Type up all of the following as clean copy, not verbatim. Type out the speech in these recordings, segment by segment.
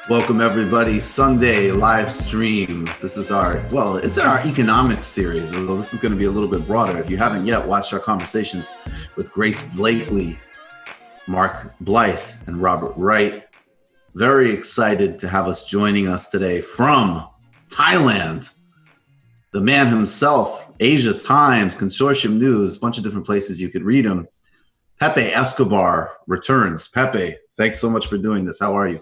Welcome everybody, Sunday live stream. This is it's our economics series, although this is going to be a little bit broader. If you haven't yet watched our conversations with Grace Blakely, Mark Blythe, and Robert Wright, very excited to have us joining us today from Thailand. The man himself, Asia Times, Consortium News, a bunch of different places you could read him. Pepe Escobar returns. Pepe, thanks so much for doing this. How are you?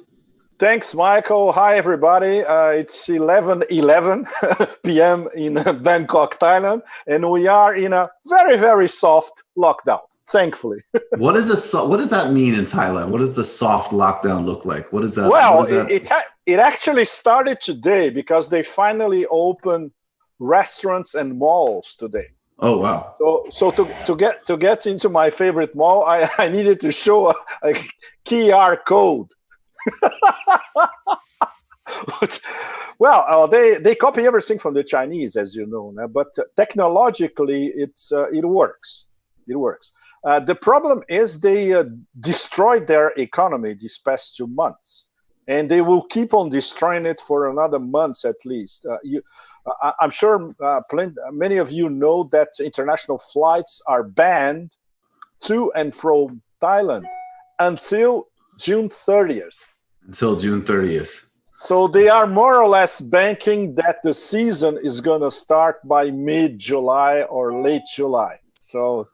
Thanks, Michael. Hi, everybody. It's 11:11 p.m. in Bangkok, Thailand, and we are in a very, very soft lockdown, thankfully. What does that mean in Thailand? What does the soft lockdown look like? What is that? Well, it actually started today because they finally opened restaurants and malls today. Oh wow! So to get into my favorite mall, I needed to show a QR code. Well, they copy everything from the Chinese, as you know, but technologically it works. It works. The problem is they destroyed their economy these past 2 months, and they will keep on destroying it for another month at least. I'm sure many of you know that international flights are banned to and from Thailand until June 30th. Until June 30th. So they are more or less banking that the season is going to start by mid-July or late July. So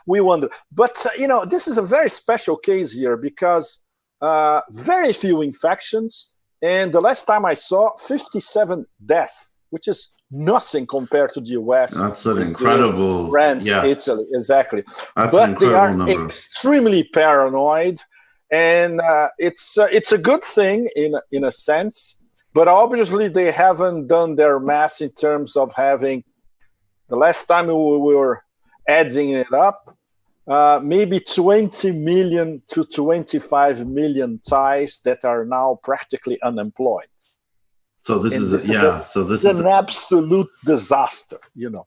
we wonder. But, this is a very special case here because very few infections. And the last time I saw 57 deaths, which is nothing compared to the US. That's an incredible. France, Italy, exactly. That's but an incredible number. They are extremely paranoid. And it's a good thing in a sense, but obviously they haven't done their math in terms of having, the last time we were adding it up, maybe 20 million to 25 million Thais that are now practically unemployed. So this is an absolute disaster, In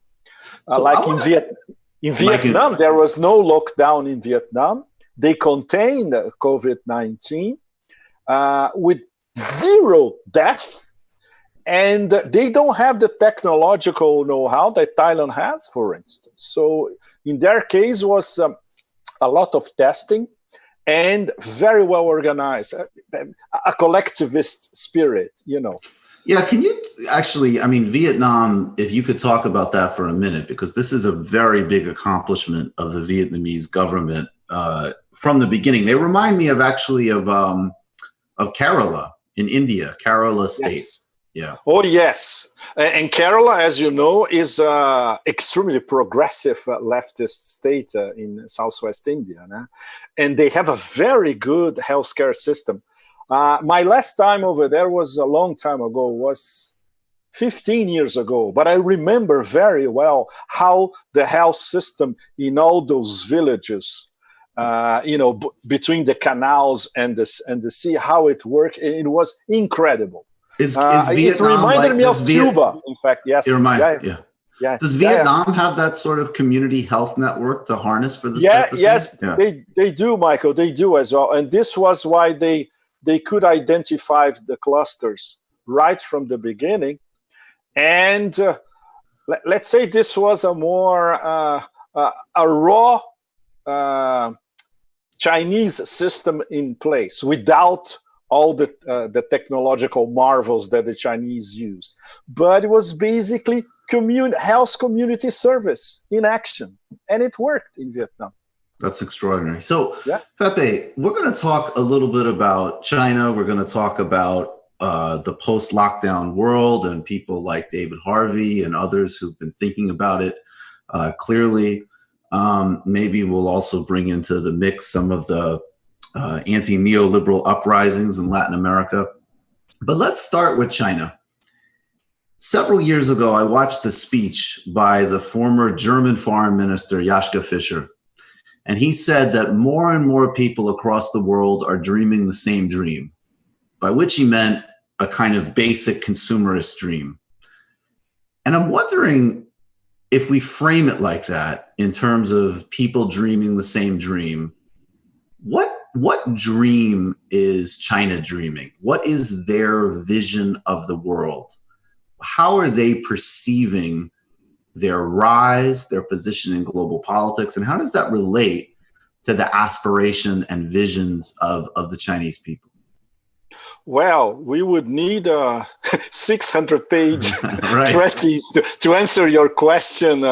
Vietnam, there was no lockdown in Vietnam. They contained COVID-19 with 0 deaths, and they don't have the technological know-how that Thailand has, for instance. So in their case was a lot of testing and very well organized, a collectivist spirit, Yeah, can you actually, Vietnam, if you could talk about that for a minute, because this is a very big accomplishment of the Vietnamese government from the beginning. They remind me of Kerala in India, Kerala state. Yes. Yeah. Oh, yes. And Kerala, as you know, is extremely progressive leftist state in southwest India. And they have a very good healthcare system. My last time over there was a long time ago, was 15 years ago. But I remember very well how the health system in all those villages, between the canals and the sea, how it worked. It was incredible. It reminded me of Cuba, in fact. Yes. Yeah. Does Vietnam have that sort of community health network to harness for this type of thing? They do, Michael. They do as well. And this was why they could identify the clusters right from the beginning. And let's say this was a more a raw Chinese system in place without all the technological marvels that the Chinese use. But it was basically health community service in action. And it worked in Vietnam. That's extraordinary. So, Pepe, we're going to talk a little bit about China. We're going to talk about the post-lockdown world and people like David Harvey and others who've been thinking about it clearly. Maybe we'll also bring into the mix some of the anti-neoliberal uprisings in Latin America. But let's start with China. Several years ago, I watched a speech by the former German foreign minister, Joschka Fischer. And he said that more and more people across the world are dreaming the same dream, by which he meant a kind of basic consumerist dream. And I'm wondering if we frame it like that in terms of people dreaming the same dream, what what dream is China dreaming? What is their vision of the world? How are they perceiving their rise, their position in global politics, and how does that relate to the aspiration and visions of the Chinese people? Well, we would need a 600-page Right. treatise to answer your question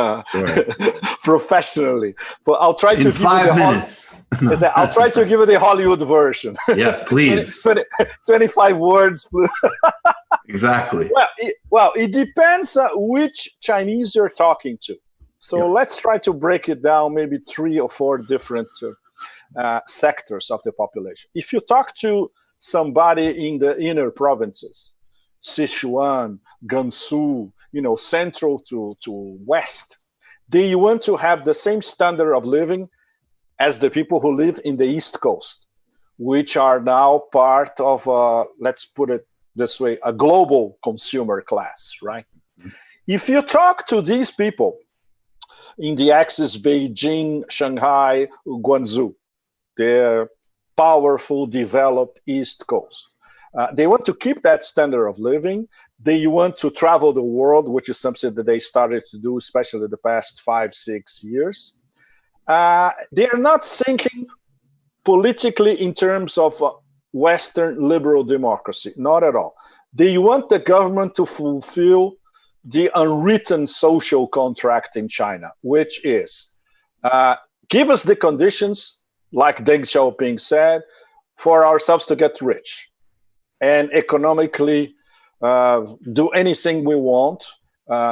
professionally. But I'll try to in give 5 you the minutes. I'll try to give you the Hollywood version. Yes, please. 25 words. Exactly. Well, it depends which Chinese you're talking to. So let's try to break it down, maybe 3 or 4 different sectors of the population. If you talk to somebody in the inner provinces, Sichuan, Gansu, central to west, they want to have the same standard of living as the people who live in the East Coast, which are now part of, let's put it this way, a global consumer class, right? If you talk to these people in the axis Beijing, Shanghai, Guangzhou, they're powerful, developed East Coast. They want to keep that standard of living. They want to travel the world, which is something that they started to do, especially the past 5-6 years. They are not thinking politically in terms of Western liberal democracy, not at all. They want the government to fulfill the unwritten social contract in China, which is give us the conditions, like Deng Xiaoping said, for ourselves to get rich and economically do anything we want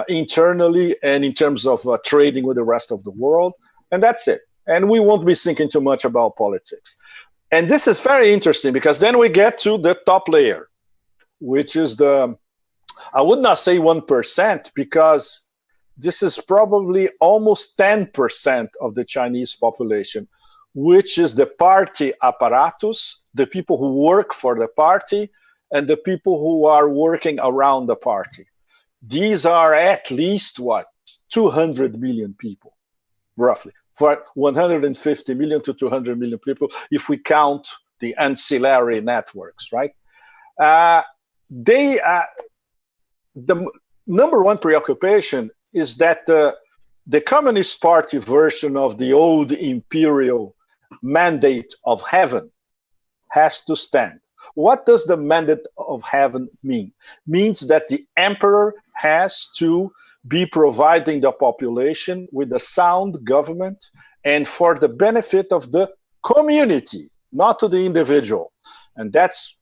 internally and in terms of trading with the rest of the world. And that's it. And we won't be thinking too much about politics. And this is very interesting because then we get to the top layer, which is I would not say 1%, because this is probably almost 10% of the Chinese population, which is the party apparatus, the people who work for the party, and the people who are working around the party. These are at least, 200 million people, roughly. For 150 million to 200 million people, if we count the ancillary networks, right? The number one preoccupation is that the Communist Party version of the old imperial mandate of heaven has to stand. What does the mandate of heaven mean? Means that the emperor has to be providing the population with a sound government and for the benefit of the community, not to the individual. And that's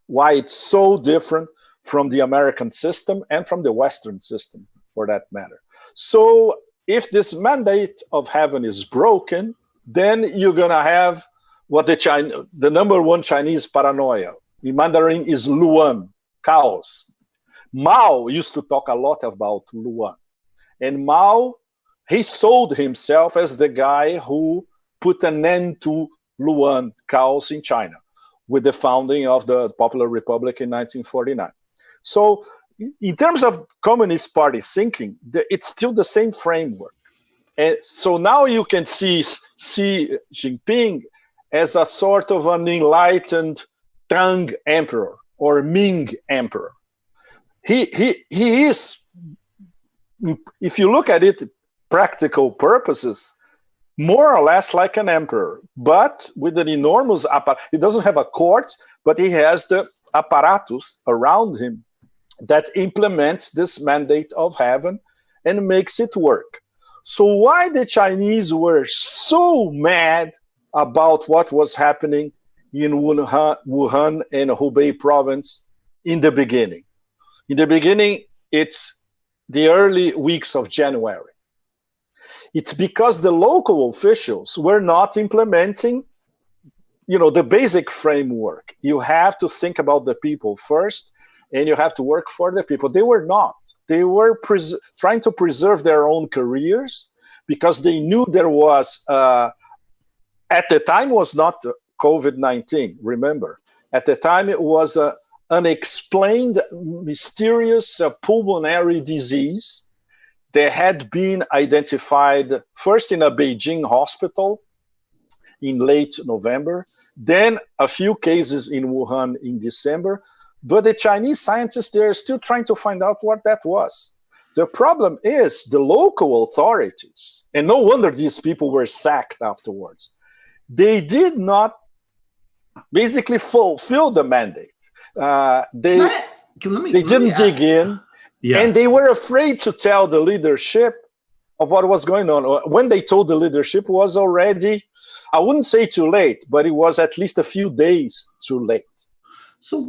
why it's so different from the American system and from the Western system, for that matter. So if this mandate of heaven is broken, then you're going to have what the number one Chinese paranoia in Mandarin is Luan, chaos. Mao used to talk a lot about Luan. And Mao, he sold himself as the guy who put an end to Luan, chaos in China, with the founding of the Popular Republic in 1949. So in terms of Communist Party thinking, it's still the same framework. And so now you can see Xi Jinping as a sort of an enlightened Tang emperor or Ming emperor. He is, if you look at it, practical purposes, more or less like an emperor, but with an enormous apparatus. He doesn't have a court, but he has the apparatus around him that implements this mandate of heaven and makes it work. So why the Chinese were so mad about what was happening in Wuhan and Hubei province in the beginning? In the beginning, it's the early weeks of January. It's because the local officials were not implementing, the basic framework. You have to think about the people first, and you have to work for the people. They were not. They were trying to preserve their own careers because they knew there was, at the time, was not COVID-19, remember. At the time, it was an unexplained, mysterious pulmonary disease that had been identified first in a Beijing hospital in late November, then a few cases in Wuhan in December. But the Chinese scientists, they're still trying to find out what that was. The problem is the local authorities, and no wonder these people were sacked afterwards. They did not basically fulfill the mandate. They didn't dig in, and they were afraid to tell the leadership of what was going on. When they told the leadership, it was already, I wouldn't say too late, but it was at least a few days too late. So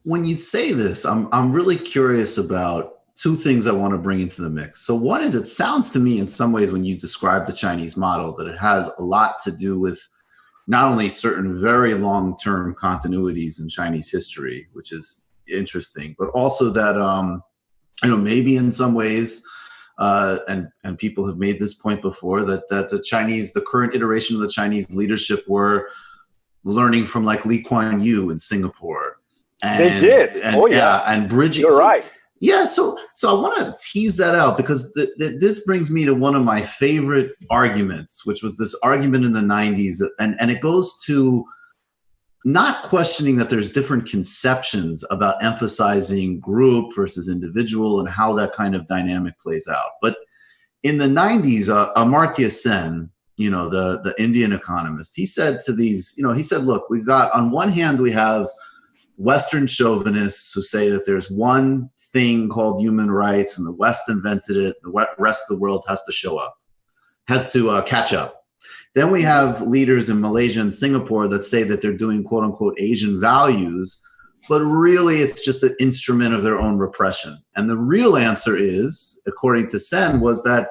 when you say this, I'm really curious about two things I want to bring into the mix. So one is, it sounds to me in some ways when you describe the Chinese model that it has a lot to do with not only certain very long-term continuities in Chinese history, which is interesting, but also that, maybe in some ways, and people have made this point before, that the current iteration of the Chinese leadership were learning from like Kuan Yew in Singapore. They did. Yes. And bridging. You're right. Yeah, so I want to tease that out, because this brings me to one of my favorite arguments, which was this argument in the 90s, and it goes to not questioning that there's different conceptions about emphasizing group versus individual and how that kind of dynamic plays out. But in the 90s, Amartya Sen, the Indian economist, he said to these, he said, look, we've got, on one hand, we have Western chauvinists who say that there's one thing called human rights and the West invented it. The rest of the world has to catch up. Then we have leaders in Malaysia and Singapore that say that they're doing quote unquote Asian values, but really it's just an instrument of their own repression. And the real answer is, according to Sen, was that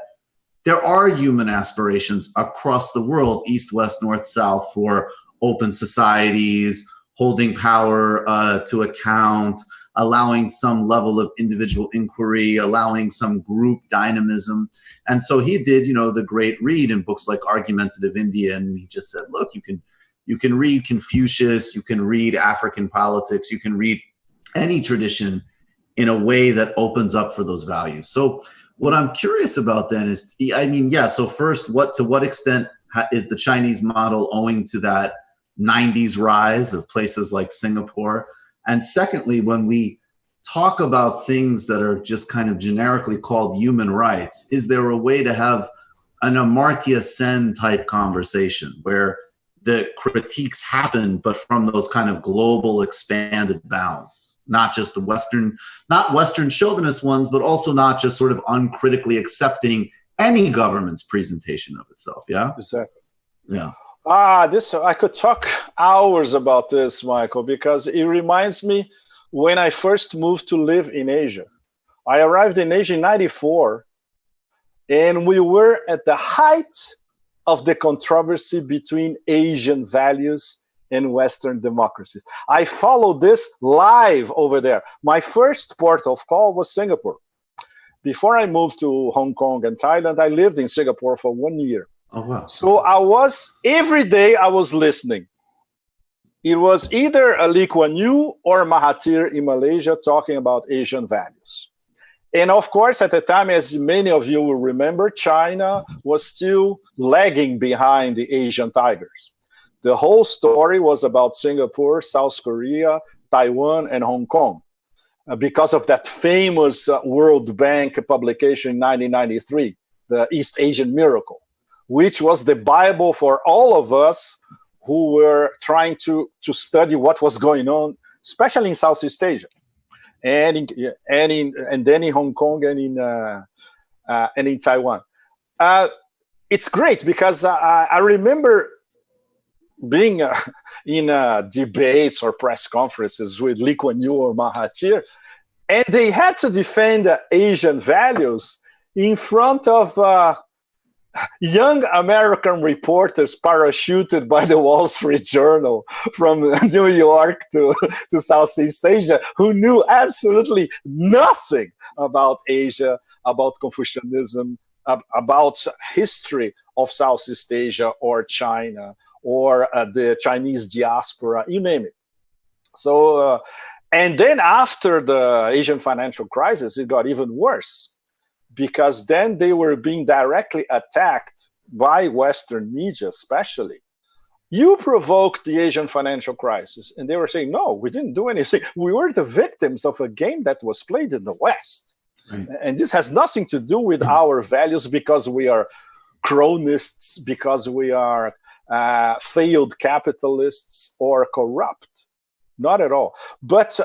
there are human aspirations across the world, east, west, north, south, for open societies, holding power to account, allowing some level of individual inquiry, allowing some group dynamism. And so he did, the great read in books like Argumentative India, and he just said, look, you can read Confucius, you can read African politics, you can read any tradition in a way that opens up for those values. So what I'm curious about then is, so first, to what extent is the Chinese model owing to that 90s rise of places like Singapore? And secondly, when we talk about things that are just kind of generically called human rights, is there a way to have an Amartya Sen type conversation where the critiques happen, but from those kind of global expanded bounds, not just not Western chauvinist ones, but also not just sort of uncritically accepting any government's presentation of itself? Yeah, exactly. Yeah. I could talk hours about this, Michael, because it reminds me when I first moved to live in Asia. I arrived in Asia in 94, and we were at the height of the controversy between Asian values and Western democracies. I followed this live over there. My first port of call was Singapore. Before I moved to Hong Kong and Thailand, I lived in Singapore for 1 year. Oh, wow. So every day I was listening. It was either a Lee Kuan Yew or Mahathir in Malaysia talking about Asian values. And of course, at the time, as many of you will remember, China was still lagging behind the Asian tigers. The whole story was about Singapore, South Korea, Taiwan, and Hong Kong. Because of that famous World Bank publication in 1993, the East Asian Miracle, which was the Bible for all of us who were trying to study what was going on, especially in Southeast Asia, and then in Hong Kong and in Taiwan. It's great because I remember being in debates or press conferences with Lee Kuan Yew or Mahathir, and they had to defend Asian values in front of young American reporters parachuted by the Wall Street Journal from New York to Southeast Asia, who knew absolutely nothing about Asia, about Confucianism, about history of Southeast Asia or China or the Chinese diaspora, you name it. So, and then after the Asian financial crisis, it got even worse, because then they were being directly attacked by Western media, especially, you provoked the Asian financial crisis. And they were saying, no, we didn't do anything. We were the victims of a game that was played in the West. Right. And this has nothing to do with our values because we are cronists, because we are failed capitalists or corrupt. Not at all. But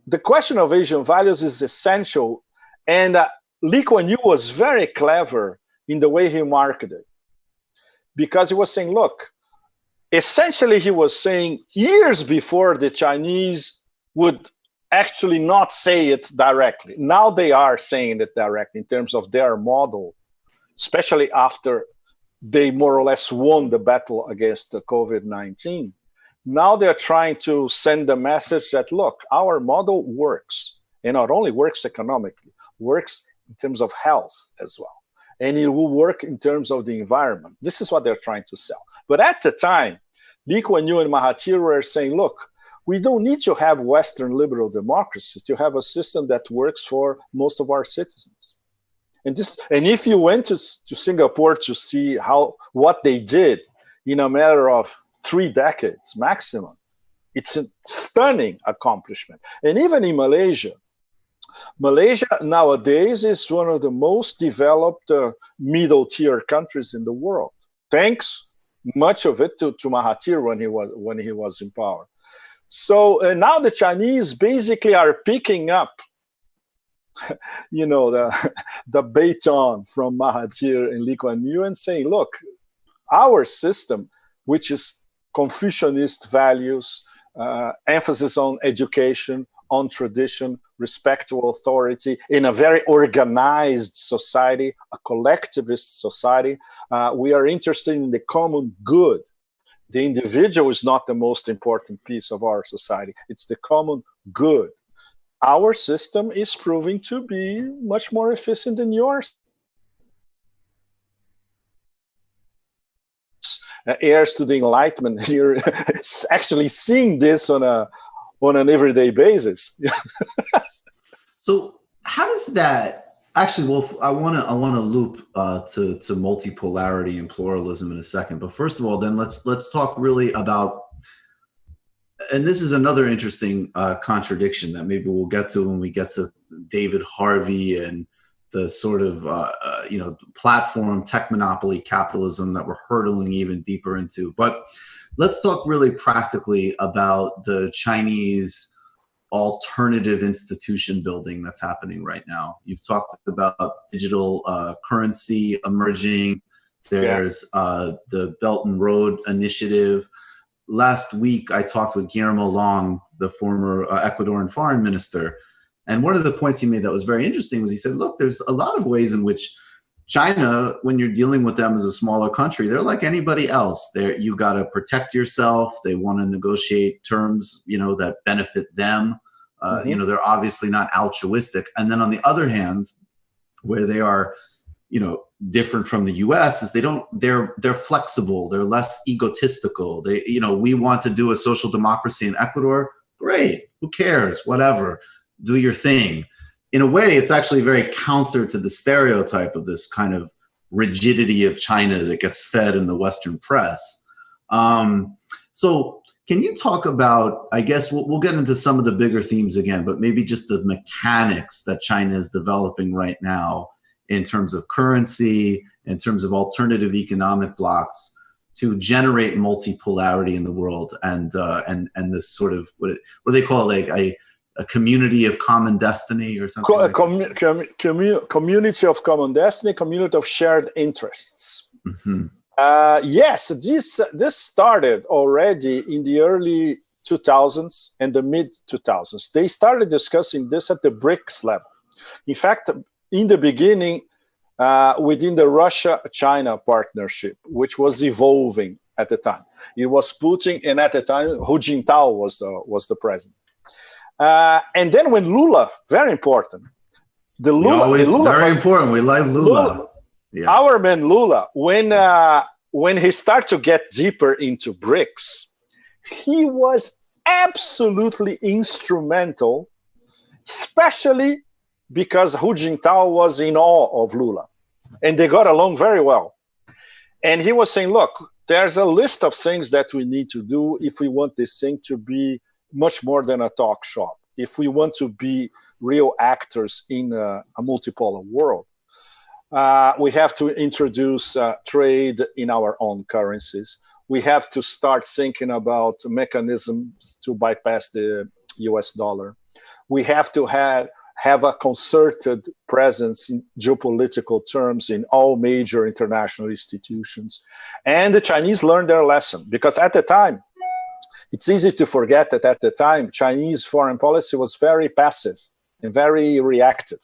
the question of Asian values is essential. And Lee Kuan Yew was very clever in the way he marketed it. Because he was saying, look, essentially he was saying years before the Chinese would actually not say it directly. Now they are saying it directly in terms of their model, especially after they more or less won the battle against the COVID-19. Now they're trying to send the message that, look, our model works. And not only works economically, works in terms of health as well. And it will work in terms of the environment. This is what they're trying to sell. But at the time, Lee Kuan Yew and Mahathir were saying, look, we don't need to have Western liberal democracy to have a system that works for most of our citizens. And if you went to Singapore to see what they did in a matter of 3 decades maximum, it's a stunning accomplishment. And even in Malaysia nowadays is one of the most developed middle-tier countries in the world, thanks much of it to Mahathir when he was in power. So now the Chinese basically are picking up, the baton from Mahathir and Lee Kuan Yew and saying, look, our system, which is Confucianist values, emphasis on education, on tradition, respect to authority, in a very organized society, a collectivist society. We are interested in the common good. The individual is not the most important piece of our society. It's the common good. Our system is proving to be much more efficient than yours. Heirs to the Enlightenment, you're actually seeing this on an everyday basis. So how does that actually? Well, I want to loop to multipolarity and pluralism in a second. But first of all, then let's talk really about. And this is another interesting contradiction that maybe we'll get to when we get to David Harvey and the sort of platform tech monopoly capitalism that we're hurtling even deeper into. But let's talk really practically about the Chinese alternative institution building that's happening right now. You've talked about digital currency emerging. There's the Belt and Road Initiative. Last week, I talked with Guillermo Long, the former Ecuadorian foreign minister. And one of the points he made that was very interesting was he said, look, there's a lot of ways in which China, when you're dealing with them as a smaller country, they're like anybody else. You got to protect yourself. They want to negotiate terms, that benefit them. They're obviously not altruistic. And then on the other hand, where they are, different from the U.S. is they're flexible. They're less egotistical. We want to do a social democracy in Ecuador. Great. Who cares? Whatever. Do your thing. In a way, it's actually very counter to the stereotype of this kind of rigidity of China that gets fed in the Western press. So can you talk about, I guess we'll get into some of the bigger themes again, but maybe just the mechanics that China is developing right now in terms of currency, in terms of alternative economic blocks to generate multipolarity in the world and this sort of, what do they call it, like a community of common destiny or something? Community of common destiny, community of shared interests. Mm-hmm. Yes, this started already in the early 2000s and the mid 2000s. They started discussing this at the BRICS level. In fact, in the beginning, within the Russia-China partnership, which was evolving at the time, it was Putin, and at the time, Hu Jintao was the president. And then when Lula, very important, very important. We love Lula. Yeah. Our man Lula, when he started to get deeper into BRICS, he was absolutely instrumental, especially because Hu Jintao was in awe of Lula, and they got along very well. And he was saying, look, there's a list of things that we need to do if we want this thing to be much more than a talk shop. If we want to be real actors in a multipolar world, we have to introduce trade in our own currencies. We have to start thinking about mechanisms to bypass the US dollar. We have to have a concerted presence in geopolitical terms in all major international institutions. And the Chinese learned their lesson, because at the time, it's easy to forget that at the time, Chinese foreign policy was very passive and very reactive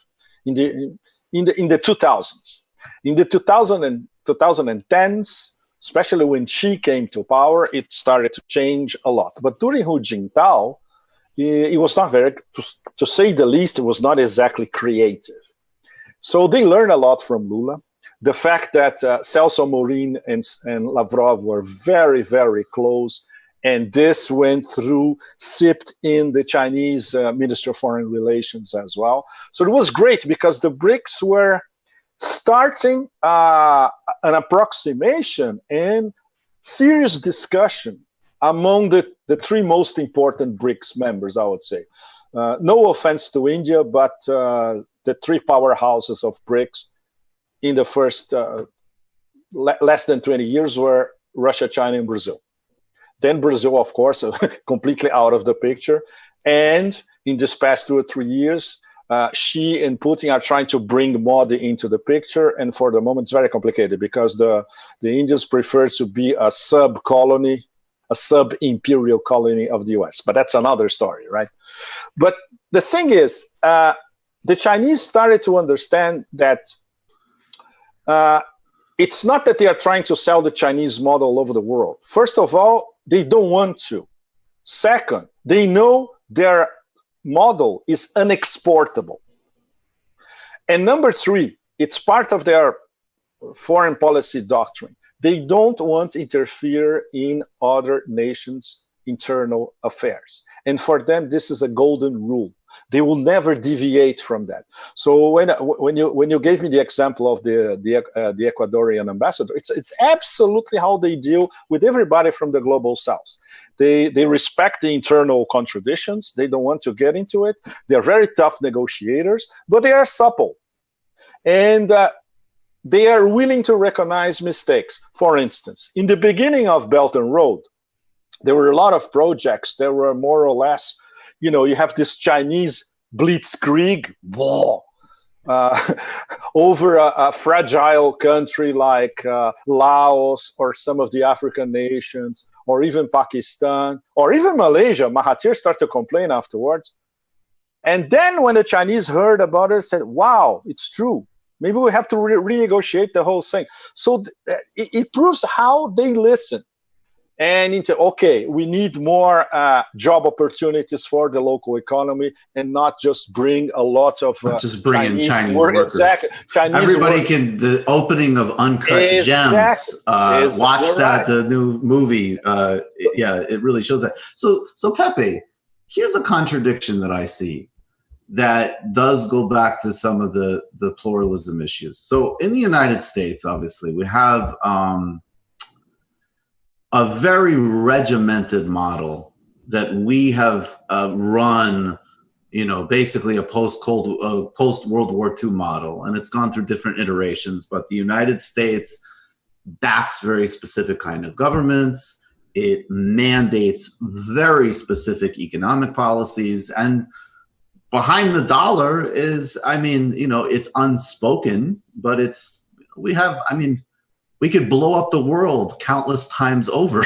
in the 2000s. In the 2010s, especially when Xi came to power, it started to change a lot. But during Hu Jintao, it was not very, to say the least, it was not exactly creative. So they learned a lot from Lula. The fact that Celso Amorim and Lavrov were very, very close, and this went through, sipped in the Chinese Minister of Foreign Relations as well. So it was great because the BRICS were starting an approximation and serious discussion among the three most important BRICS members, I would say. No offense to India, but the three powerhouses of BRICS in the first less than 20 years were Russia, China, and Brazil. Then Brazil, of course, completely out of the picture. And in this past 2 or 3 years, Xi and Putin are trying to bring Modi into the picture. And for the moment, it's very complicated because the Indians prefer to be a sub-colony, a sub-imperial colony of the US. But that's another story, right? But the thing is, the Chinese started to understand that it's not that they are trying to sell the Chinese model all over the world. First of all, they don't want to. Second, they know their model is unexportable. And number three, it's part of their foreign policy doctrine. They don't want to interfere in other nations' internal affairs. And for them, this is a golden rule. They will never deviate from that. So when you gave me the example of the Ecuadorian ambassador, it's absolutely how they deal with everybody from the global south. They respect the internal contradictions. They don't want to get into it. They're very tough negotiators, but they are supple. And they are willing to recognize mistakes. For instance, in the beginning of Belt and Road, there were a lot of projects that were more or less, you have this Chinese blitzkrieg war over a fragile country like Laos or some of the African nations, or even Pakistan, or even Malaysia. Mahathir started to complain afterwards. And then when the Chinese heard about it, said, wow, it's true. Maybe we have to renegotiate the whole thing. So it proves how they listen. And okay, we need more job opportunities for the local economy, and not just bring a lot of not just bring in Chinese workers. Exactly. Everybody can. The opening of Uncut Gems. Watch that, the new movie. It really shows that. So Pepe, here's a contradiction that I see that does go back to some of the pluralism issues. So in the United States, obviously, we have a very regimented model that we have run, basically a post-World War II model, and it's gone through different iterations, but the United States backs very specific kind of governments. It mandates very specific economic policies, and behind the dollar is, it's unspoken, but we could blow up the world countless times over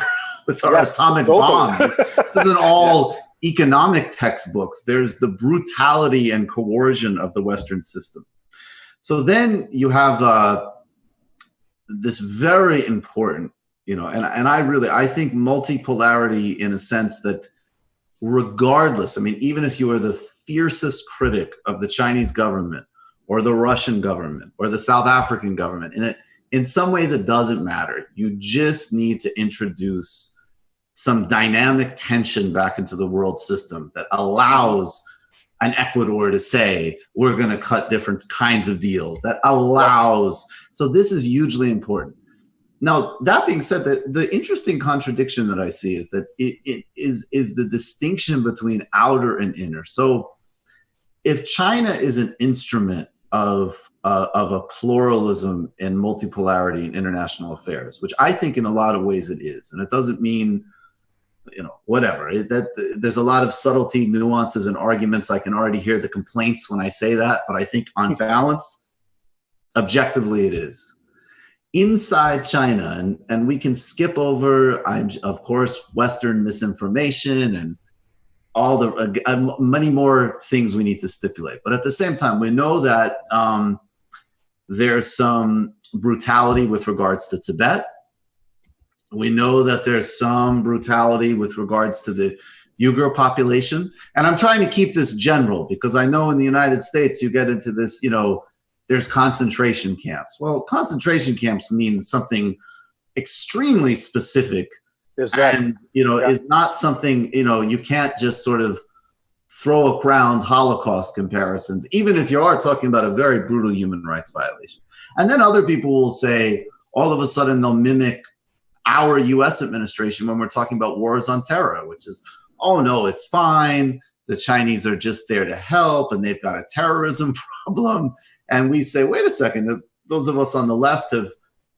with our atomic bombs. This isn't all economic textbooks. There's the brutality and coercion of the Western system. So then you have this very important, and I think multipolarity in a sense that regardless, even if you are the fiercest critic of the Chinese government or the Russian government or the South African government, in some ways, it doesn't matter. You just need to introduce some dynamic tension back into the world system that allows an Ecuador to say, we're going to cut different kinds of deals, that allows. So this is hugely important. Now, that being said, the interesting contradiction that I see is that it is the distinction between outer and inner. So if China is an instrument of a pluralism and multipolarity in international affairs, which I think in a lot of ways it is, and it doesn't mean, whatever, there's a lot of subtlety, nuances, and arguments. I can already hear the complaints when I say that, but I think on balance, objectively it is. Inside China, and we can skip over, of course, Western misinformation and all the many more things we need to stipulate. But at the same time, we know that there's some brutality with regards to Tibet. We know that there's some brutality with regards to the Uyghur population. And I'm trying to keep this general because I know in the United States, you get into this, there's concentration camps. Well, concentration camps means something extremely specific. Exactly. And, is not something, you can't just sort of throw around Holocaust comparisons, even if you are talking about a very brutal human rights violation. And then other people will say, all of a sudden they'll mimic our US administration when we're talking about wars on terror, which is, oh no, it's fine. The Chinese are just there to help and they've got a terrorism problem. And we say, wait a second, those of us on the left have,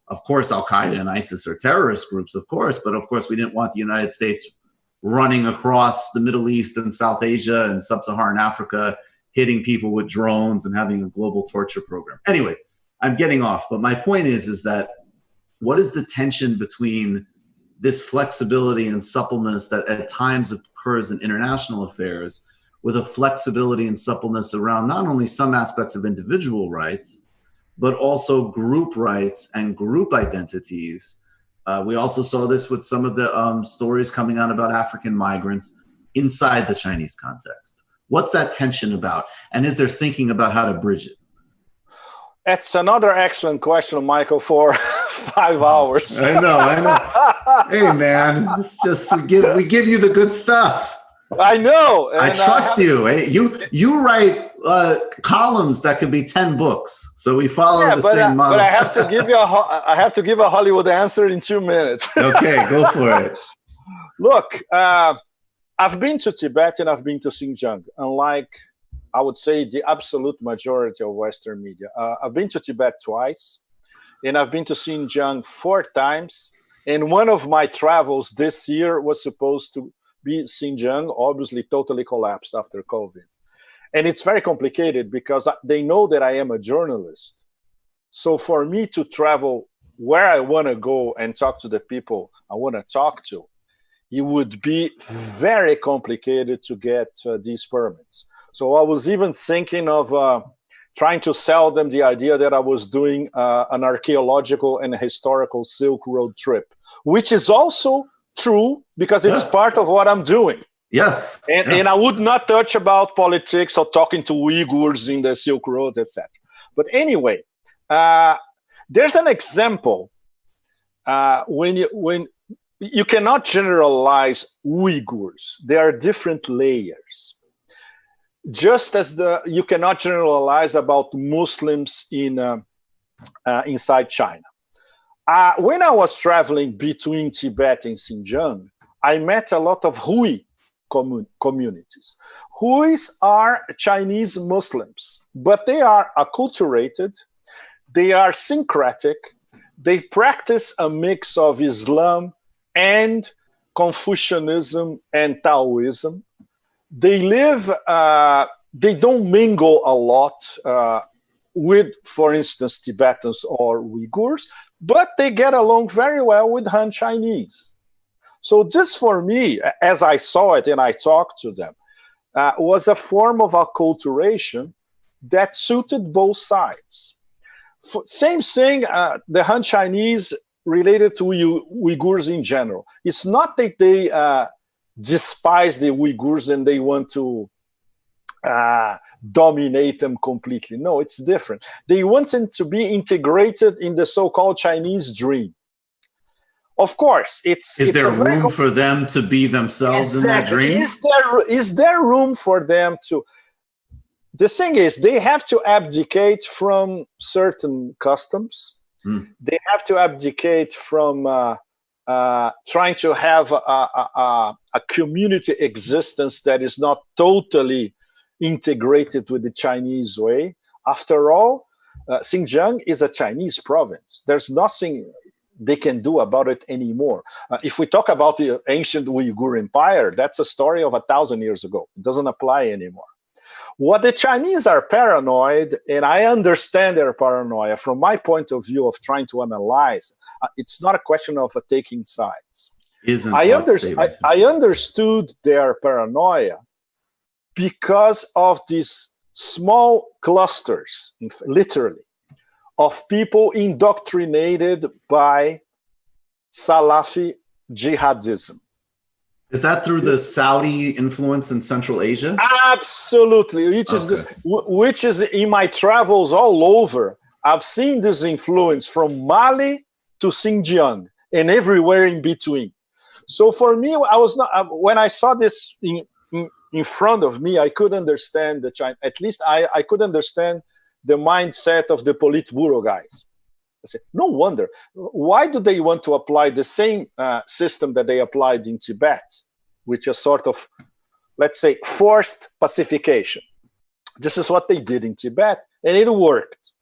of course, Al-Qaeda and ISIS are terrorist groups, of course, but of course we didn't want the United States running across the Middle East and South Asia and Sub-Saharan Africa, hitting people with drones and having a global torture program. Anyway, I'm getting off, but my point is that what is the tension between this flexibility and suppleness that at times occurs in international affairs with a flexibility and suppleness around not only some aspects of individual rights, but also group rights and group identities. We also saw this with some of the stories coming out about African migrants inside the Chinese context. What's that tension about? And is there thinking about how to bridge it? That's another excellent question, Michael, for 5 hours. I know. Hey, man, it's just we give you the good stuff. I know. I trust you. Hey, you write columns that could be 10 books, so we follow the same model. But I have to give a Hollywood answer in 2 minutes. Okay, go for it. Look, I've been to Tibet and I've been to Xinjiang, unlike, I would say, the absolute majority of Western media. I've been to Tibet twice, and I've been to Xinjiang 4 times. And one of my travels this year was supposed to be Xinjiang, obviously totally collapsed after COVID. And it's very complicated because they know that I am a journalist. So for me to travel where I want to go and talk to the people I want to talk to, it would be very complicated to get these permits. So I was even thinking of trying to sell them the idea that I was doing an archaeological and historical Silk Road trip, which is also true because it's part of what I'm doing. Yes. And I would not touch about politics or talking to Uyghurs in the Silk Road, etc. But anyway, there's an example when you cannot generalize Uyghurs. There are different layers. Just as you cannot generalize about Muslims inside China. When I was traveling between Tibet and Xinjiang, I met a lot of Hui communities. Huis are Chinese Muslims, but they are acculturated, they are syncretic, they practice a mix of Islam and Confucianism and Taoism. They live, they don't mingle a lot with, for instance, Tibetans or Uyghurs, but they get along very well with Han Chinese. So this for me, as I saw it and I talked to them, was a form of acculturation that suited both sides. Same thing, the Han Chinese related to Uyghurs in general. It's not that they despise the Uyghurs and they want to dominate them completely. No, it's different. They want them to be integrated in the so-called Chinese dream. Of course, is there room for them to be themselves in that dream? Is there room for them to? The thing is, they have to abdicate from certain customs. They have to abdicate from trying to have a community existence that is not totally integrated with the Chinese way. After all, Xinjiang is a Chinese province. There's nothing they can do about it anymore. If we talk about the ancient Uyghur Empire, that's a story of 1,000 years ago. It doesn't apply anymore. What the Chinese are paranoid, and I understand their paranoia from my point of view of trying to analyze, it's not a question of taking sides. I understood their paranoia because of these small clusters, literally, of people indoctrinated by Salafi jihadism. Is that through the Saudi influence in Central Asia? Absolutely, which is in my travels all over. I've seen this influence from Mali to Xinjiang and everywhere in between. So for me, I was not, when I saw this in front of me, I could understand the China. At least I could understand the mindset of the Politburo guys. I said, no wonder. Why do they want to apply the same system that they applied in Tibet, which is sort of, let's say, forced pacification? This is what they did in Tibet, and it worked.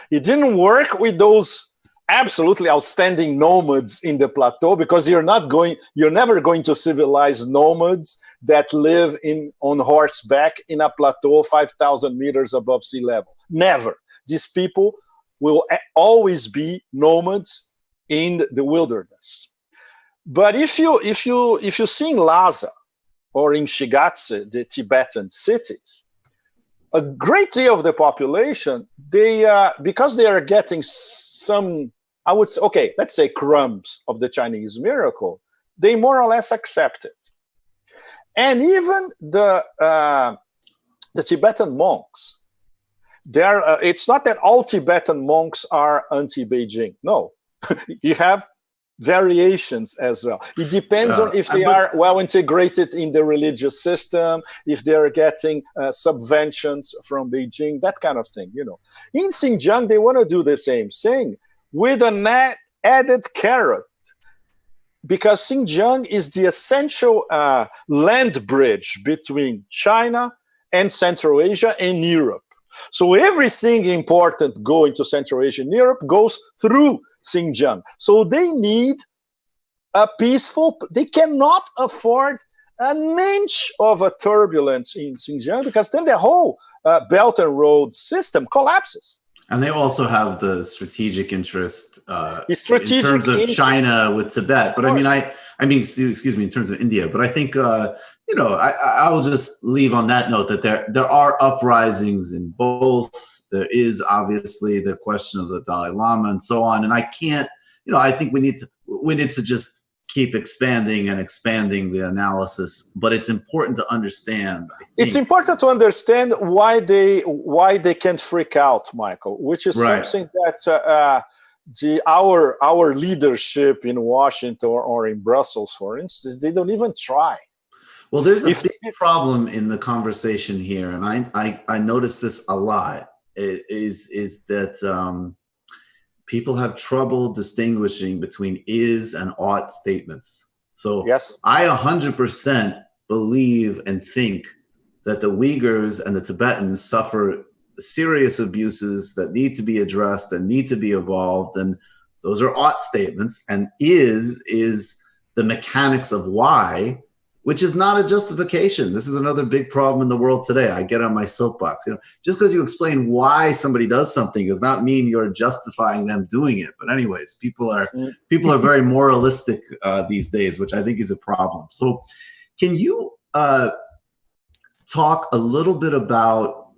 It didn't work with those absolutely outstanding nomads in the plateau, because you're never going to civilize nomads that live on horseback in a plateau 5,000 meters above sea level. Never. These people will always be nomads in the wilderness. But if you see in Lhasa or in Shigatse, the Tibetan cities, a great deal of the population, because they are getting some, I would say, okay, let's say crumbs of the Chinese miracle, they more or less accept it. And even the Tibetan monks, it's not that all Tibetan monks are anti-Beijing. No, you have variations as well. It depends on if they are well integrated in the religious system, if they are getting subventions from Beijing, that kind of thing. In Xinjiang, they want to do the same thing with an added carrot, because Xinjiang is the essential land bridge between China and Central Asia and Europe. So everything important going to Central Asia and Europe goes through Xinjiang. So they need a peaceful, they cannot afford an inch of a turbulence in Xinjiang, because then the whole Belt and Road system collapses. And they also have the strategic interest in terms of China with Tibet. But I mean, excuse me, in terms of India. But I think, I will just leave on that note that there are uprisings in both. There is obviously the question of the Dalai Lama and so on. And I can't, I think we need to just keep expanding the analysis, but it's important to understand. It's important to understand why they can freak out, Michael, which is something that our leadership in Washington or in Brussels, for instance, they don't even try. Well, there's a big problem in the conversation here, and I notice this a lot, is that people have trouble distinguishing between is and ought statements. So yes, I 100% believe and think that the Uyghurs and the Tibetans suffer serious abuses that need to be addressed, that need to be evolved, and those are ought statements. And is the mechanics of why, which is not a justification. This is another big problem in the world today. I get on my soapbox. Just because you explain why somebody does something does not mean you're justifying them doing it. But anyways, people are very moralistic these days, which I think is a problem. So can you talk a little bit about,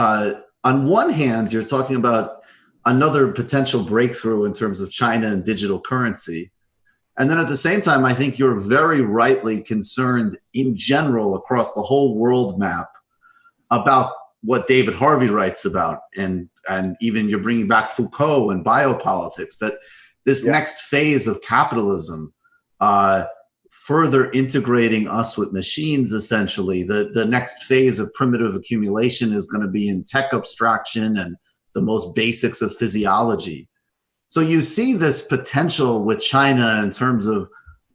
on one hand, you're talking about another potential breakthrough in terms of China and digital currency. And then at the same time, I think you're very rightly concerned in general across the whole world map about what David Harvey writes about. And even you're bringing back Foucault and biopolitics, that this next phase of capitalism, further integrating us with machines, essentially, the next phase of primitive accumulation is going to be in tech abstraction and the most basics of physiology. So you see this potential with China in terms of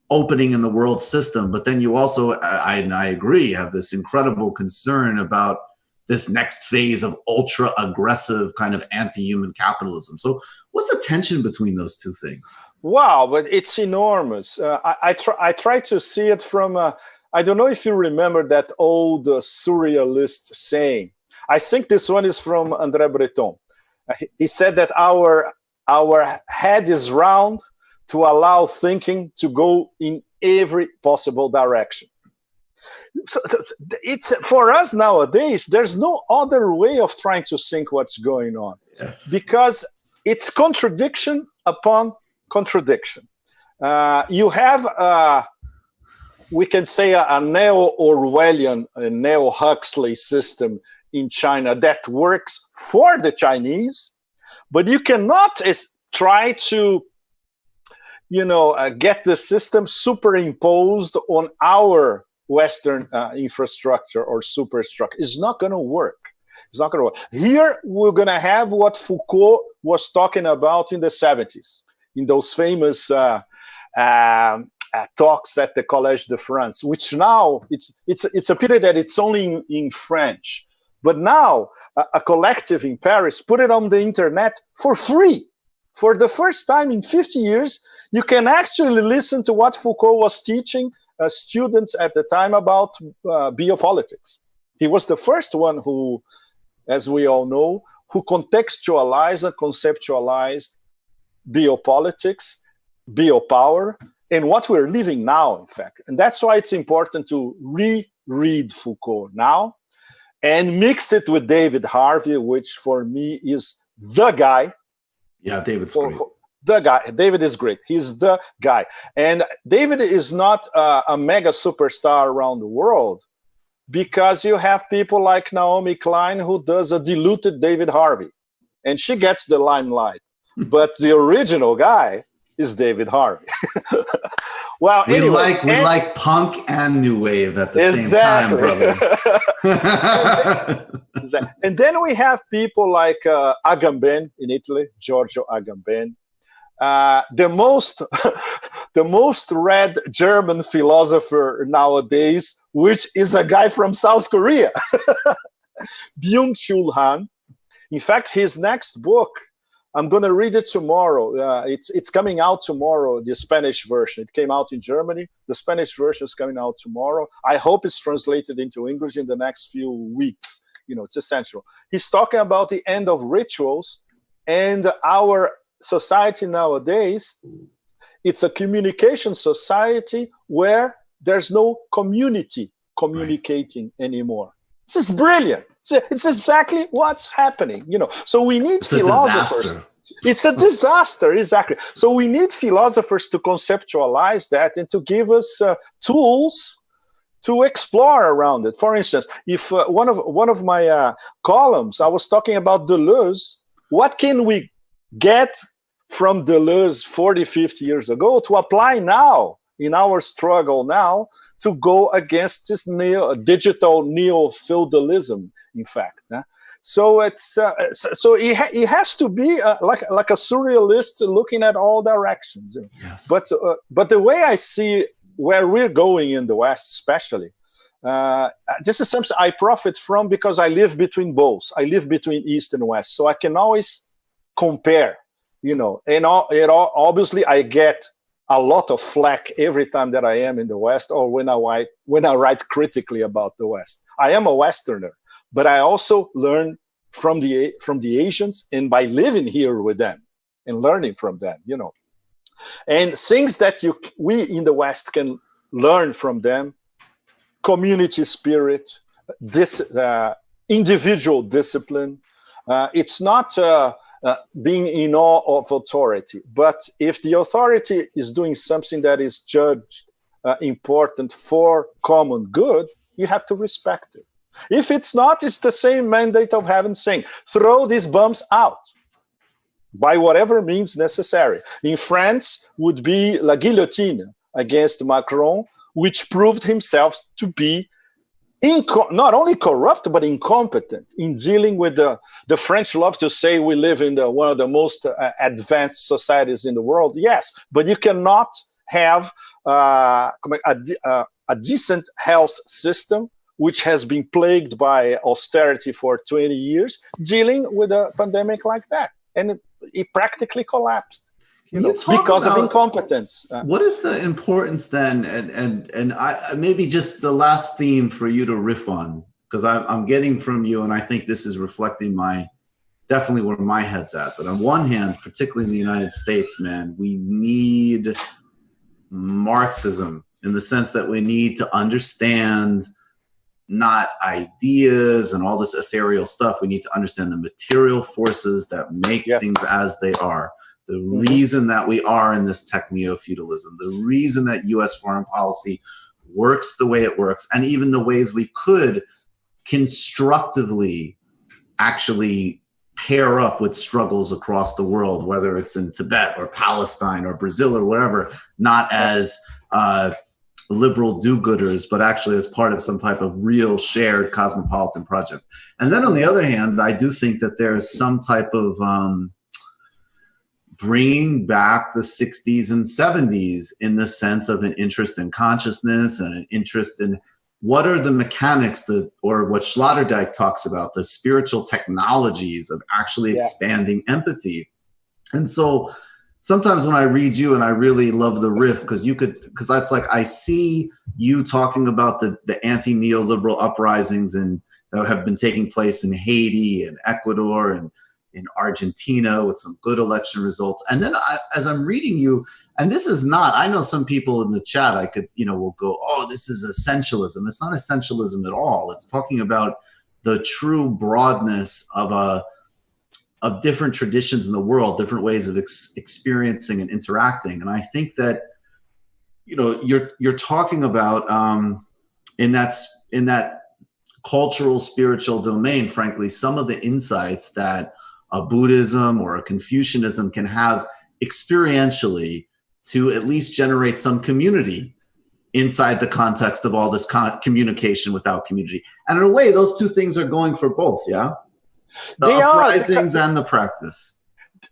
opening in the world system, but then you also, I agree, have this incredible concern about this next phase of ultra aggressive kind of anti-human capitalism. So what's the tension between those two things? Wow, but it's enormous. I try to see it from, I don't know if you remember that old surrealist saying. I think this one is from André Breton. He said that our head is round to allow thinking to go in every possible direction. So it's for us nowadays, there's no other way of trying to think what's going on. Yes. Because it's contradiction upon contradiction. You have, we can say, a neo-Orwellian, a neo-Huxley system in China that works for the Chinese, but you cannot try to, get the system superimposed on our Western infrastructure or superstructure. It's not going to work. It's not going to work. Here, we're going to have what Foucault was talking about in the 70s, in those famous talks at the Collège de France, which now, it's a pity that it's only in French. But now, a collective in Paris put it on the internet for free. For the first time in 50 years, you can actually listen to what Foucault was teaching students at the time about biopolitics. He was the first one who, as we all know, who contextualized and conceptualized biopolitics, biopower, and what we're living now, in fact. And that's why it's important to reread Foucault now and mix it with David Harvey, which for me is the guy. Yeah, David's great. The guy. David is great. He's the guy. And David is not a mega superstar around the world because you have people like Naomi Klein who does a diluted David Harvey. And she gets the limelight. But the original guy is David Harvey. Well, we anyway, like punk and new wave at the same time, brother. And then we have people like Agamben in Italy, Giorgio Agamben, the most read German philosopher nowadays, which is a guy from South Korea, Byung-Chul Han. In fact, his next book, I'm going to read it tomorrow. It's coming out tomorrow, the Spanish version. It came out in Germany. The Spanish version is coming out tomorrow. I hope it's translated into English in the next few weeks. It's essential. He's talking about the end of rituals, and our society nowadays, it's a communication society where there's no community communicating anymore. This is brilliant. It's exactly what's happening, So we need philosophers. It's a disaster, exactly. So we need philosophers to conceptualize that and to give us tools to explore around it. For instance, if one of my columns, I was talking about Deleuze. What can we get from Deleuze 40, 50 years ago to apply now in our struggle now to go against this digital neo-feudalism, in fact. So it's so it has to be like a surrealist looking at all directions. Yes. But the way I see where we're going in the West, especially, this is something I profit from because I live between both. I live between East and West, so I can always compare. And obviously I get a lot of flack every time that I am in the West or when I write critically about the West. I am a Westerner, but I also learn from the Asians and by living here with them and learning from them, And things that we in the West can learn from them: community spirit, individual discipline. It's not being in awe of authority, but if the authority is doing something that is judged important for common good, you have to respect it. If it's not, it's the same mandate of heaven saying, throw these bums out by whatever means necessary. In France would be la guillotine against Macron, which proved himself to be not only corrupt, but incompetent in dealing with the French love to say we live in one of the most advanced societies in the world. Yes, but you cannot have a decent health system which has been plagued by austerity for 20 years, dealing with a pandemic like that. And it practically collapsed. Because of incompetence. What is the importance then, and I maybe just the last theme for you to riff on, because I'm getting from you, and I think this is reflecting definitely where my head's at. But on one hand, particularly in the United States, man, we need Marxism in the sense that we need to understand not ideas and all this ethereal stuff. We need to understand the material forces that make things as they are. The reason that we are in this tech neo-feudalism, the reason that U.S. foreign policy works the way it works, and even the ways we could constructively actually pair up with struggles across the world, whether it's in Tibet or Palestine or Brazil or wherever, not as liberal do-gooders, but actually as part of some type of real shared cosmopolitan project. And then on the other hand, I do think that there's some type of bringing back the 60s and 70s in the sense of an interest in consciousness and an interest in what are the mechanics or what Sloterdijk talks about, the spiritual technologies of actually expanding empathy. And so sometimes when I read you, and I really love the riff, because that's like, I see you talking about the anti-neoliberal uprisings that have been taking place in Haiti and Ecuador and in Argentina with some good election results. And then as I'm reading you, and this is not, I know some people in the chat, will go, oh, this is essentialism. It's not essentialism at all. It's talking about the true broadness of different traditions in the world, different ways of experiencing and interacting. And I think that, you're talking about in that cultural, spiritual domain, frankly, some of the insights that a Buddhism or a Confucianism can have experientially to at least generate some community inside the context of all this communication without community. And in a way, those two things are going for both, yeah? The uprisings and the practice.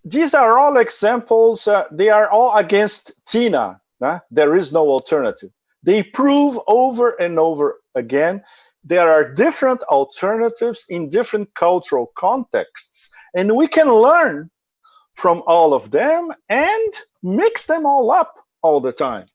These are all examples. They are all against Tina. There is no alternative. They prove over and over again there are different alternatives in different cultural contexts, and we can learn from all of them and mix them all up all the time.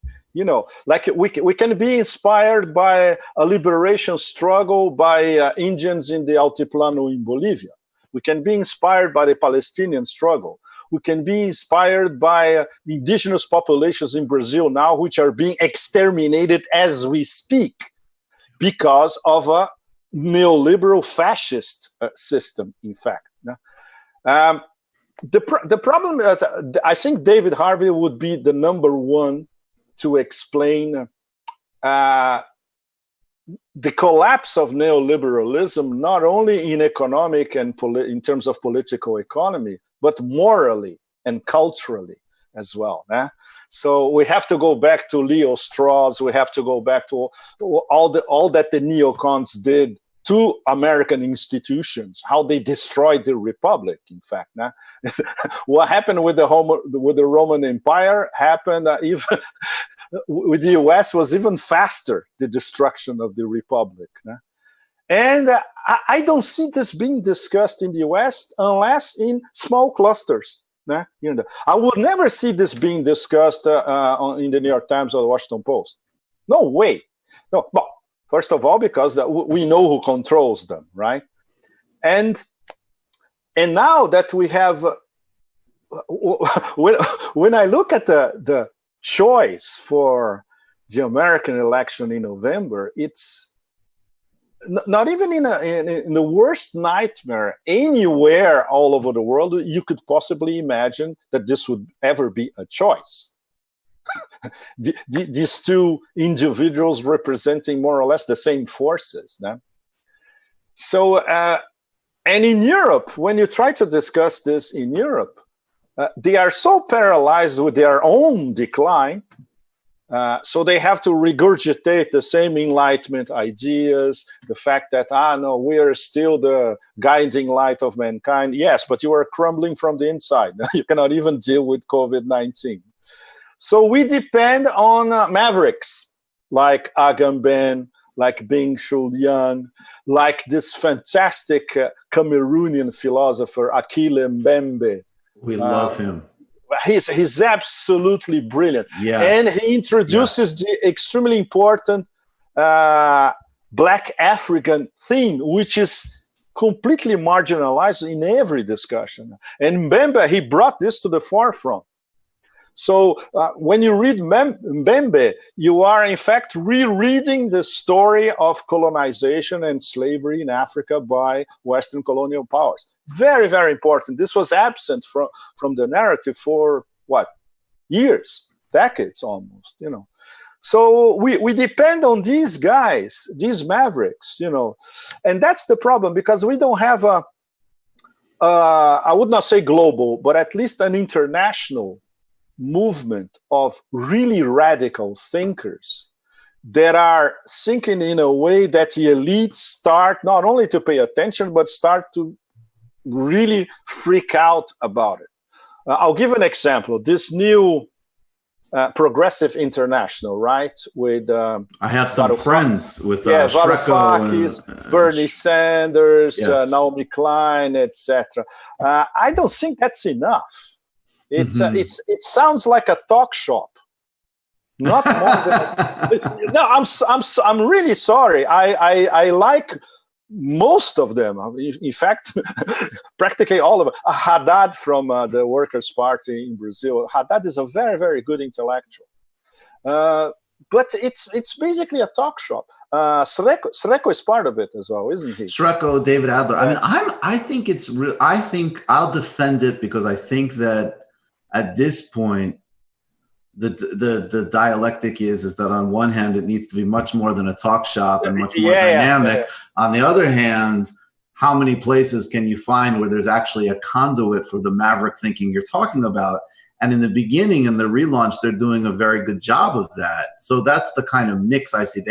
Like we can be inspired by a liberation struggle by Indians in the Altiplano in Bolivia. We can be inspired by the Palestinian struggle. We can be inspired by indigenous populations in Brazil now, which are being exterminated as we speak, because of a neoliberal fascist system, in fact. The problem is, I think David Harvey would be the number one to explain the collapse of neoliberalism, not only in economic and in terms of political economy, but morally and culturally as well. So we have to go back to Leo Strauss. We have to go back to all that the neocons did to American institutions, how they destroyed the republic. In fact, what happened with the Roman Empire happened even with the U.S. was even faster. The destruction of the republic. And I don't see this being discussed in the U.S. unless in small clusters. I would never see this being discussed in the New York Times or the Washington Post. No way. No. Well, first of all, because we know who controls them, right? And now that we have, when I look at the choice for the American election in November, it's not even in the worst nightmare anywhere all over the world you could possibly imagine that this would ever be a choice. These two individuals representing more or less the same forces. So, and in Europe, when you try to discuss this in Europe, they are so paralyzed with their own decline So they have to regurgitate the same Enlightenment ideas, the fact that, no, we are still the guiding light of mankind. Yes, but you are crumbling from the inside. You cannot even deal with COVID-19. So we depend on mavericks like Agamben, like Bing Shulian, like this fantastic Cameroonian philosopher, Akile Mbembe. We love him. He's absolutely brilliant. Yes. And he introduces the extremely important Black African theme, which is completely marginalized in every discussion. And Mbembe, he brought this to the forefront. So when you read Mbembe, you are in fact rereading the story of colonization and slavery in Africa by Western colonial powers. Very, very important. This was absent from the narrative for what? Years, decades almost, you know. So we depend on these guys, these mavericks, you know. And that's the problem, because we don't have I would not say global, but at least an international movement of really radical thinkers that are thinking in a way that the elites start not only to pay attention, but start to really freak out about it. I'll give an example. This new Progressive International, right? With I have some friends with Varoufakis, Bernie Sanders, yes. Naomi Klein, etc. I don't think that's enough. It sounds like a talk shop, not more than. No, I'm really sorry. I like most of them. In fact, practically all of them. Haddad from the Workers' Party in Brazil. Haddad is a very, very good intellectual. But it's basically a talk shop. Sreko is part of it as well, isn't he? Sreko, David Adler. I mean, I think it's real. I think I'll defend it, because I think that at this point, the dialectic is that on one hand, it needs to be much more than a talk shop and much more dynamic. On the other hand, how many places can you find where there's actually a conduit for the maverick thinking you're talking about? And in the beginning, in the relaunch, they're doing a very good job of that. So that's the kind of mix I see.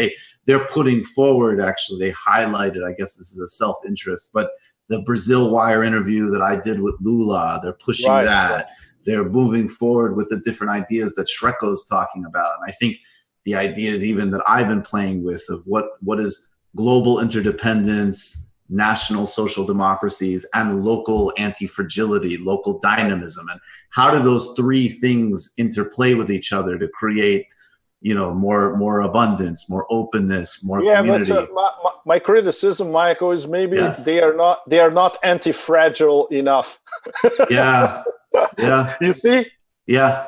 They're putting forward, actually, they highlighted, I guess this is a self-interest, but the Brazil Wire interview that I did with Lula, they're pushing that. Right. They're moving forward with the different ideas that Sreko's talking about. And I think the ideas even that I've been playing with of what is global interdependence, national social democracies, and local anti-fragility, local dynamism. And how do those three things interplay with each other to create, you know, more abundance, more openness, more community? But my criticism, Michael, is maybe they are not anti-fragile enough. Yeah. You see? Yeah.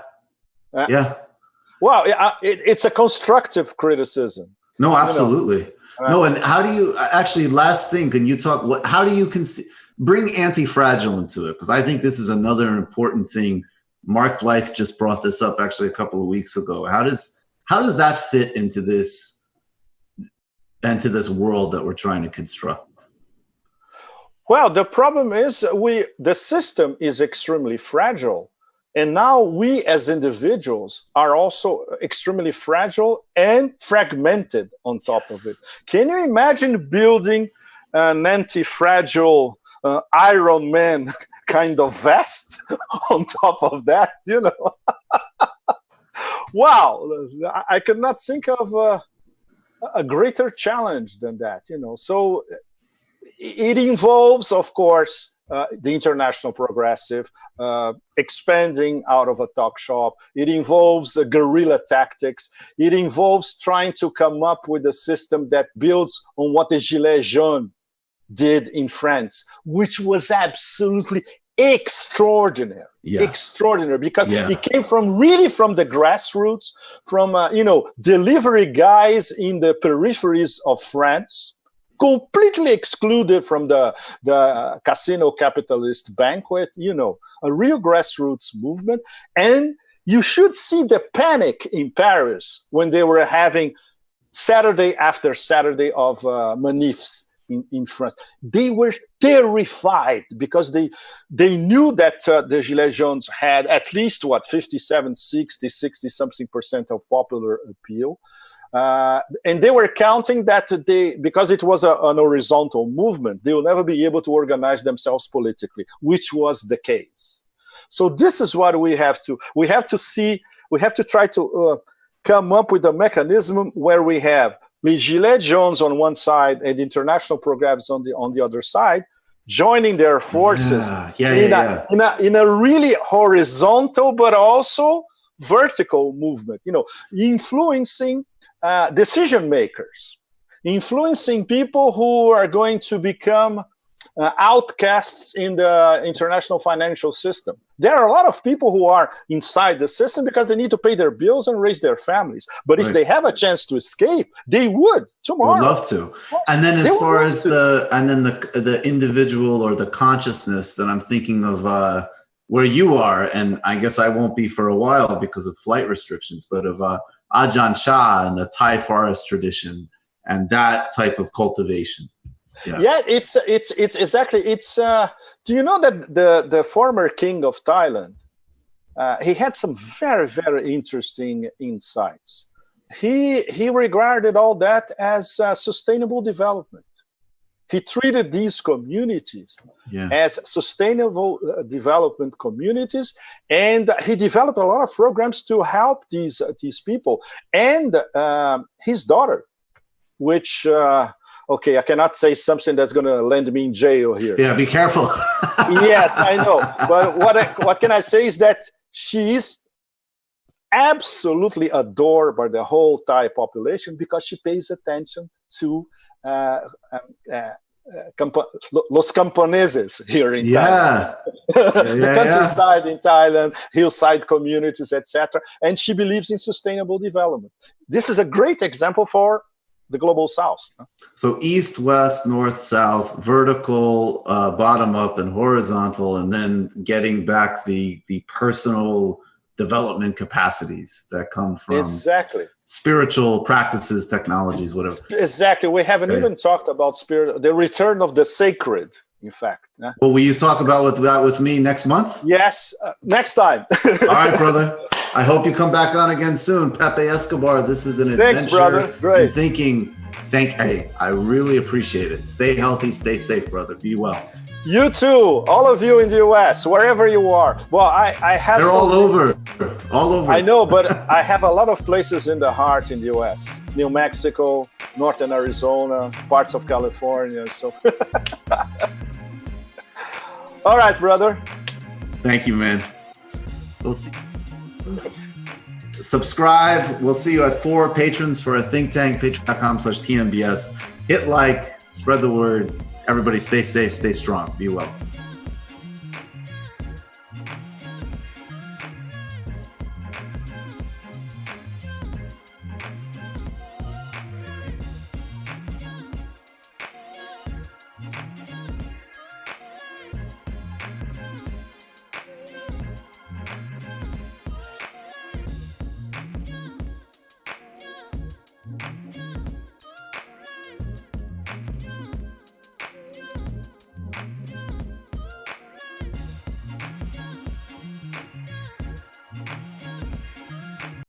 Well, it's a constructive criticism. No, absolutely. You know? No, and how do you actually? Last thing, can you talk? How do you bring anti-fragile into it? Because I think this is another important thing. Mark Blythe just brought this up actually a couple of weeks ago. How does that fit into this world that we're trying to construct? Well, the problem is the system is extremely fragile. And now we as individuals are also extremely fragile and fragmented on top of it. Can you imagine building an anti-fragile Iron Man kind of vest on top of that, you know? Wow, I could not think of a greater challenge than that, you know? So it involves, of course, the international progressive, expanding out of a talk shop. It involves guerrilla tactics. It involves trying to come up with a system that builds on what the Gilets jaunes did in France, which was absolutely extraordinary. Extraordinary, because it came from the grassroots, from delivery guys in the peripheries of France, completely excluded from the casino capitalist banquet, a real grassroots movement. And you should see the panic in Paris when they were having Saturday after Saturday of manifs in France. They were terrified because they knew that the Gilets Jaunes had at least 57, 60 something % of popular appeal. And they were counting that because it was an horizontal movement, they will never be able to organize themselves politically, which was the case. So this is what we have to try to come up with a mechanism where we have the Gilets Jaunes on one side and international programs on the other side, joining their forces in a really horizontal but also vertical movement, influencing decision makers, influencing people who are going to become outcasts in the international financial system. There are a lot of people who are inside the system because they need to pay their bills and raise their families. But if they have a chance to escape, they would tomorrow. Would love to. And then as far as the individual or the consciousness, that I'm thinking of where you are, and I guess I won't be for a while because of flight restrictions, but of Ajahn Chah and the Thai forest tradition and that type of cultivation. Yeah, it's exactly. Do you know that the former king of Thailand, he had some very, very interesting insights. He regarded all that as sustainable development. He treated these communities as sustainable development communities, and he developed a lot of programs to help these people. And his daughter, which I cannot say something that's going to land me in jail here. Yeah, be careful. Yes, I know. But what can I say is that she's absolutely adored by the whole Thai population because she pays attention to los camponeses here in Thailand. The countryside in Thailand, hillside communities, etc. And she believes in sustainable development. This is a great example for the global south. So east, west, north, south, vertical, bottom up, and horizontal, and then getting back the personal development capacities that come from spiritual practices, technologies, whatever. Exactly. We haven't even talked about the return of the sacred, in fact. Well, will you talk about that with me next month? Yes, next time. All right, brother. I hope you come back on again soon. Pepe Escobar, this is an adventure. Thanks, brother. Great. Thinking. Hey, I really appreciate it. Stay healthy, stay safe, brother. Be well. You too. All of you in the U.S., wherever you are. Well, I have... They're all over. All over. I know, but I have a lot of places in the heart in the U.S. New Mexico, northern Arizona, parts of California. So, all right, brother. Thank you, man. We'll see. Subscribe. We'll see you at 4 patrons for a think tank, patreon.com/TNBS. Hit like, spread the word. Everybody stay safe, stay strong. Be well.